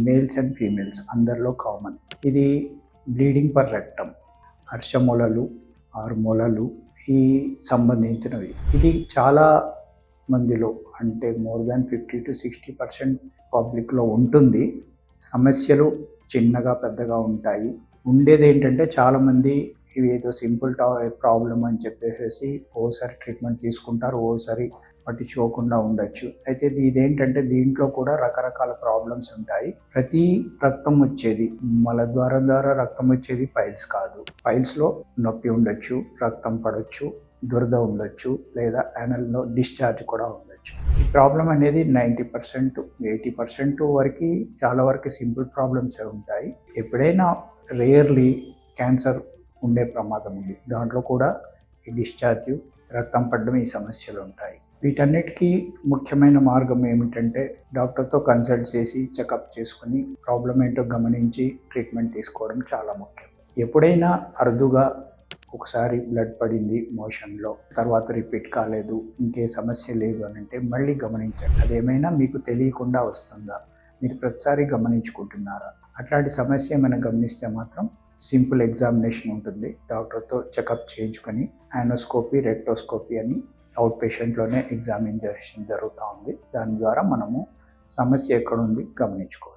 Males and females అందరిలో common. ఇది bleeding per rectum, హర్షమూలలు, ఆరుమూలలు ఈ సంబంధించినవి. ఇది చాలా మందిలో అంటే మోర్ దాన్ 50-60% పబ్లిక్లో ఉంటుంది. సమస్యలు చిన్నగా పెద్దగా ఉంటాయి. ఉండేది ఏంటంటే చాలామంది ఇవి ఏదో సింపుల్ ప్రాబ్లం అని చెప్పేసి ఓసారి ట్రీట్మెంట్ తీసుకుంటారు, ఓసారి పట్టించుకోకుండా ఉండొచ్చు. అయితే ఇదేంటంటే దీంట్లో కూడా రకరకాల ప్రాబ్లమ్స్ ఉంటాయి. ప్రతి రక్తం వచ్చేది మలద్వారం ద్వారా రక్తం వచ్చేది పైల్స్ కాదు. పైల్స్లో నొప్పి ఉండొచ్చు, రక్తం పడవచ్చు, దురద ఉండొచ్చు, లేదా యానల్లో డిశ్చార్జ్ కూడా ఉండొచ్చు. ఈ ప్రాబ్లం అనేది 90%, 80% వరకు చాలా వరకు సింపుల్ ప్రాబ్లమ్సే ఉంటాయి. ఎప్పుడైనా రేర్లీ క్యాన్సర్ ఉండే ప్రమాదం ఉంది. దాంట్లో కూడా ఈ డిశ్చార్జ్, రక్తం పడడం ఈ సమస్యలు ఉంటాయి. వీటన్నిటికీ ముఖ్యమైన మార్గం ఏమిటంటే డాక్టర్తో కన్సల్ట్ చేసి చెకప్ చేసుకుని ప్రాబ్లం ఏంటో గమనించి ట్రీట్మెంట్ తీసుకోవడం చాలా ముఖ్యం. ఎప్పుడైనా అరుదుగా ఒకసారి బ్లడ్ పడింది మోషన్లో, తర్వాత రిపీట్ కాలేదు, ఇంకే సమస్య లేదు అని అంటే మళ్ళీ గమనించండి. అదేమైనా మీకు తెలియకుండా వస్తుందా, మీరు ప్రతిసారి గమనించుకుంటున్నారా? అట్లాంటి సమస్య ఏమైనా గమనిస్తే మాత్రం సింపుల్ ఎగ్జామినేషన్ ఉంటుంది. డాక్టర్తో చెకప్ చేయించుకొని యానోస్కోపీ, రెక్టోస్కోపీ అని అవుట్ పేషెంట్లోనే ఎగ్జామినేషన్ జరుగుతూ ఉంది. దాని ద్వారా మనము సమస్య ఎక్కడుంది గమనించుకోవచ్చు.